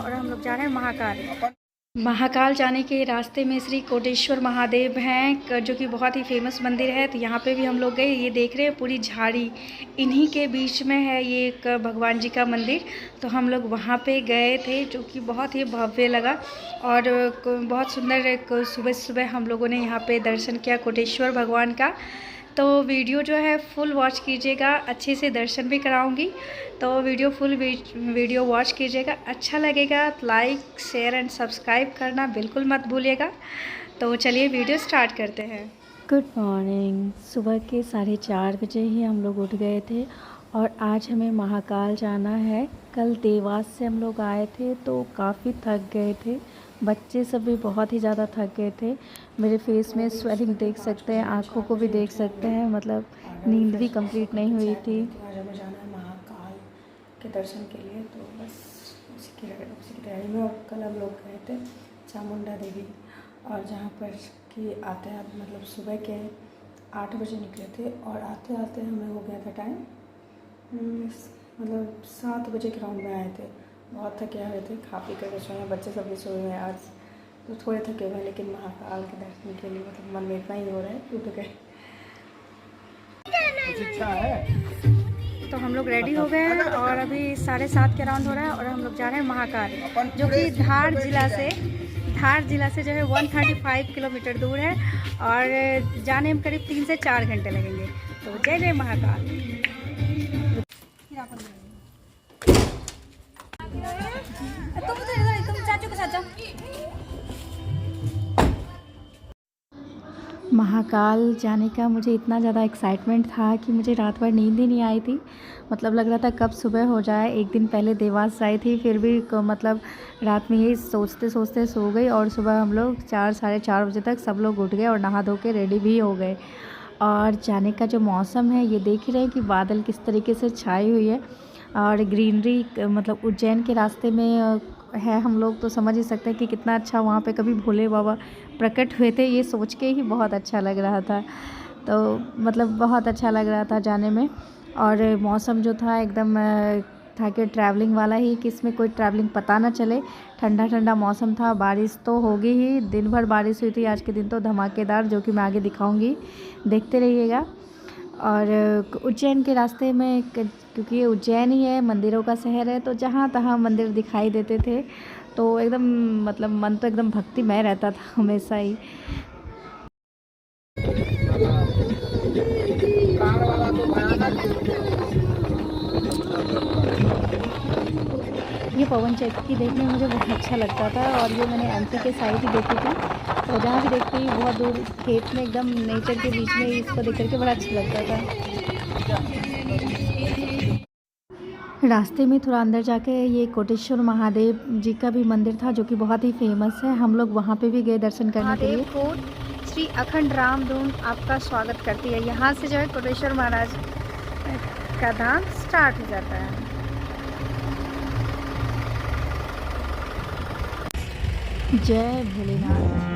और हम लोग जा रहे हैं महाकाल। महाकाल जाने के रास्ते में श्री कोटेश्वर महादेव हैं, जो कि बहुत ही फेमस मंदिर है। तो यहाँ पे भी हम लोग गए। ये देख रहे हैं पूरी झाड़ी, इन्हीं के बीच में है ये एक भगवान जी का मंदिर। तो हम लोग वहाँ पे गए थे, जो कि बहुत ही भव्य लगा और बहुत सुंदर। एक सुबह सुबह हम लोगों ने यहाँ पे दर्शन किया कोटेश्वर भगवान का। तो वीडियो जो है फुल वॉच कीजिएगा, अच्छे से दर्शन भी कराऊंगी। तो वीडियो फुल वीडियो वॉच कीजिएगा, अच्छा लगेगा तो लाइक शेयर एंड सब्सक्राइब करना बिल्कुल मत भूलिएगा। तो चलिए वीडियो स्टार्ट करते हैं। Good morning. सुबह के 4:30 बजे ही हम लोग उठ गए थे और आज हमें महाकाल जाना है। कल देवास से हम लोग आए थे तो काफ़ी थक गए थे, बच्चे सब भी बहुत ही ज़्यादा थक गए थे। मेरे फेस में स्वेलिंग देख सकते हैं, आँखों को भी देख सकते हैं, मतलब नींद भी कंप्लीट नहीं हुई थी। आज हमें जाना है महाकाल के दर्शन के लिए, तो बस उसी की तैयारी में। और कल हम लोग गए थे चामुंडा देवी, और जहाँ पर कि आते हैं मतलब सुबह के 8 बजे निकले थे और आते आते हमें हो गया था टाइम मतलब 7 बजे ग्राउंड में आए थे। बहुत थके हुए थे, खा पी कर सोए हैं, बच्चे सब भी सोए हैं आज, तो थोड़े थके हुए हैं। लेकिन महाकाल के दर्शन के लिए मतलब मन में इतना ही हो रहा है कि उठ गए। अच्छा है। तो हम लोग रेडी हो गए हैं और अभी 7:30 के राउंड हो रहा है और हम लोग जा रहे हैं महाकाल, जो कि धार जिला से जो है 135 किलोमीटर दूर है और जाने में करीब 3 से 4 घंटे लगेंगे। तो जय जय महाकाल। तुम चाचू के साथ जाओ। महाकाल जाने का मुझे इतना ज़्यादा एक्साइटमेंट था कि मुझे रात भर नींद ही नहीं आई थी। मतलब लग रहा था कब सुबह हो जाए। एक दिन पहले देवास आई थी, फिर भी मतलब रात में यही सोचते सोचते सो गई और सुबह हम लोग 4 साढ़े 4 बजे तक सब लोग उठ गए और नहा धो के रेडी भी हो गए। और जाने का जो मौसम है ये देख रहे हैं कि बादल किस तरीके से छाई हुई है और ग्रीनरी, मतलब उज्जैन के रास्ते में है हम लोग, तो समझ ही सकते हैं कि कितना अच्छा वहाँ पे कभी भोले बाबा प्रकट हुए थे। ये सोच के ही बहुत अच्छा लग रहा था। तो मतलब बहुत अच्छा लग रहा था जाने में। और मौसम जो था एकदम था कि ट्रैवलिंग वाला ही, कि इसमें कोई ट्रैवलिंग पता ना चले। ठंडा ठंडा मौसम था, बारिश तो होगी ही, दिन भर बारिश हुई थी। आज के दिन तो धमाकेदार, जो कि मैं आगे दिखाऊंगी, देखते रहिएगा। और उज्जैन के रास्ते में, क्योंकि ये उज्जैन ही है, मंदिरों का शहर है, तो जहाँ तहाँ मंदिर दिखाई देते थे, तो एकदम मतलब मन तो एकदम भक्तिमय रहता था हमेशा ही। ये पवन चक्की देखने में मुझे बहुत अच्छा लगता था और ये मैंने एमपी के साइड ही देखी थी। तो जहाँ भी देखती हूँ बहुत दूर खेत में एकदम नेचर के बीच में इसको देख करके बड़ा अच्छा लगता था। रास्ते में थोड़ा अंदर जाके ये कोटेश्वर महादेव जी का भी मंदिर था, जो कि बहुत ही फेमस है। हम लोग वहाँ पे भी गए दर्शन करने के लिए। कोट श्री अखंड राम धून आपका स्वागत करती है। यहाँ से जो है कोटेश्वर महाराज का धाम स्टार्ट हो जाता है। जय भोलेनाथ।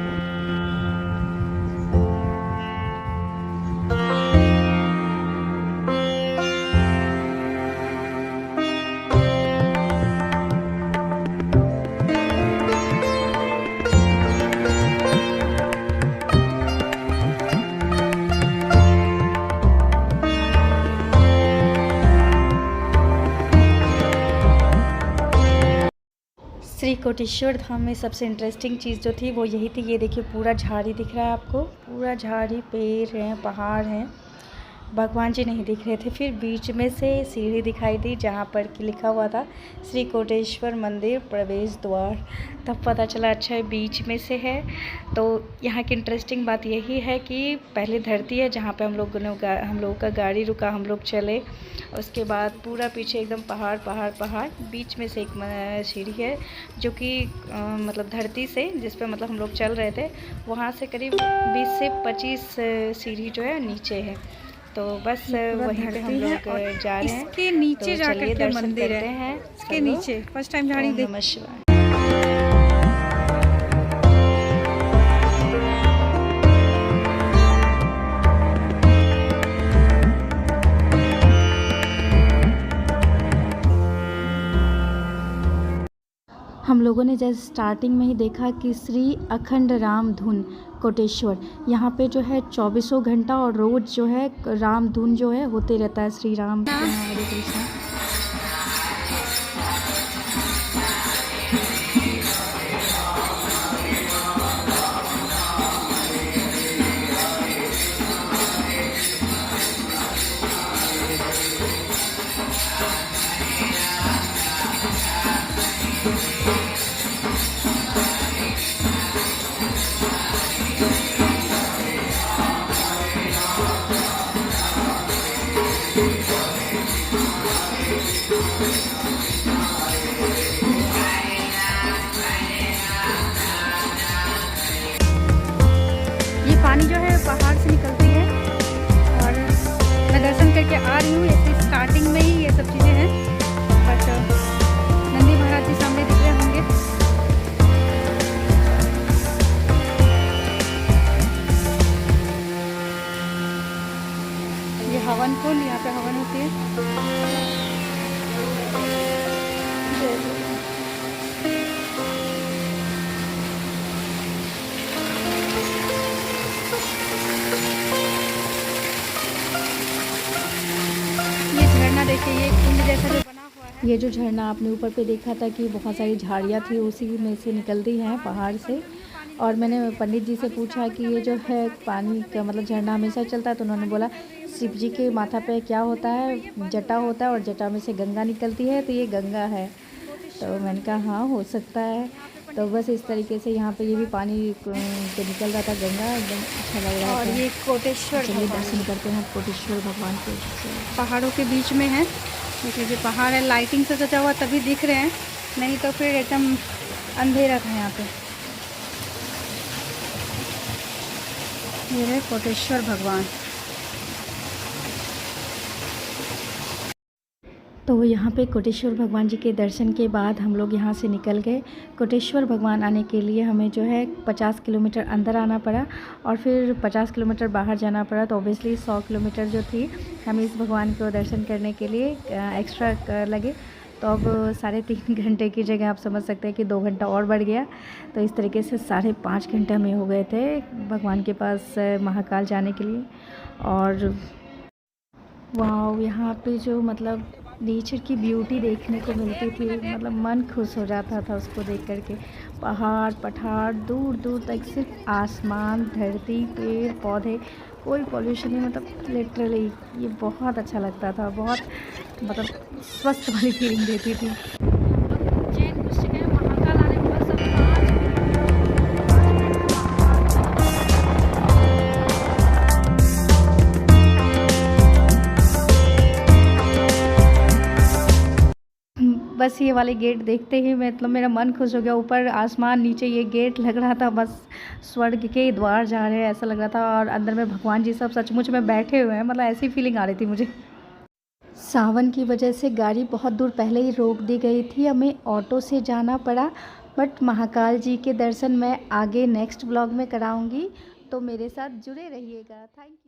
श्री कोटेश्वर धाम में सबसे इंटरेस्टिंग चीज़ जो थी वो यही थी। ये देखिए पूरा झाड़ी दिख रहा है आपको, पूरा झाड़ी, पेड़ हैं, पहाड़ हैं, भगवान जी नहीं दिख रहे थे। फिर बीच में से सीढ़ी दिखाई दी जहाँ पर कि लिखा हुआ था श्री कोटेश्वर मंदिर प्रवेश द्वार। तब पता चला अच्छा है बीच में से है। तो यहाँ की इंटरेस्टिंग बात यही है कि पहले धरती है जहाँ पे हम लोगों का गाड़ी रुका, हम लोग चले। उसके बाद पूरा पीछे एकदम पहाड़ पहाड़ पहाड़, बीच में से एक सीढ़ी है जो कि मतलब धरती से, जिस पे मतलब हम लोग चल रहे थे, वहाँ से करीब 20 से 25 सीढ़ी जो है नीचे है। तो बस वहीं पे हम लोग जा रहे हैं। इसके नीचे तो जाकर के मंदिर है, इसके नीचे फर्स्ट टाइम झाड़ी देख। नमः शिवाय। हम लोगों ने जैसे स्टार्टिंग में ही देखा कि श्री अखंड राम धुन कोटेश्वर, यहाँ पे जो है 24 घंटा और रोज़ जो है राम धुन जो है होते रहता है। श्री राम हरे कृष्णा। पानी जो है पहाड़ से निकलती है और मैं दर्शन करके आ रही हूँ। ऐसे स्टार्टिंग में ही ये सब चीज़ें हैं, बट नंदी महाराज जी सामने दिख रहे होंगे। ये हवन कुंड, यहाँ पे हवन होती है। देखिए ये कुंड जैसा जो बना हुआ है, ये जो झरना आपने ऊपर पे देखा था कि बहुत सारी झाड़ियाँ थी, उसी में से निकलती हैं पहाड़ से। और मैंने पंडित जी से पूछा कि ये जो है पानी का मतलब झरना हमेशा चलता है, तो उन्होंने बोला शिव जी के माथा पे क्या होता है, जटा होता है और जटा में से गंगा निकलती है, तो ये गंगा है। तो मैंने कहा हाँ हो सकता है। तो बस इस तरीके से यहाँ पे ये भी पानी जो निकल रहा था गंगा, एकदम अच्छा लग रहा था। और ये कोटेश्वर, चलिए दर्शन करते हैं कोटेश्वर भगवान के। पहाड़ों के बीच में है, देखिए जो पहाड़ है लाइटिंग से सजा हुआ तभी दिख रहे हैं, नहीं तो फिर एकदम अंधेरा था यहाँ पे। ये है कोटेश्वर भगवान। तो यहाँ पे कोटेश्वर भगवान जी के दर्शन के बाद हम लोग यहाँ से निकल गए। कोटेश्वर भगवान आने के लिए हमें जो है 50 किलोमीटर अंदर आना पड़ा और फिर 50 किलोमीटर बाहर जाना पड़ा। तो ऑब्वियसली 100 किलोमीटर जो थी हम इस भगवान को दर्शन करने के लिए एक्स्ट्रा लगे। तो अब 3.5 घंटे की जगह आप समझ सकते हैं कि 2 घंटा और बढ़ गया। तो इस तरीके से 5.5 घंटे में हो गए थे भगवान के पास महाकाल जाने के लिए। और वाह, यहाँ पे जो मतलब नेचर की ब्यूटी देखने को मिलती थी, मतलब मन खुश हो जाता था उसको देख करके। पहाड़ पठार दूर दूर तक सिर्फ आसमान, धरती, पेड़ पौधे, कोई पॉल्यूशन नहीं, मतलब लिटरली ये बहुत अच्छा लगता था। बहुत मतलब स्वस्थ वाली फीलिंग देती थी। बस ये वाले गेट देखते ही मतलब मेरा मन खुश हो गया। ऊपर आसमान, नीचे ये गेट, लग रहा था बस स्वर्ग के द्वार जा रहे हैं ऐसा लग रहा था। और अंदर में भगवान जी सब सचमुच में बैठे हुए हैं, मतलब ऐसी फीलिंग आ रही थी मुझे। सावन की वजह से गाड़ी बहुत दूर पहले ही रोक दी गई थी, हमें ऑटो से जाना पड़ा। बट महाकाल जी के दर्शन मैं आगे नेक्स्ट ब्लॉग में कराऊंगी, तो मेरे साथ जुड़े रहिएगा। Thank you.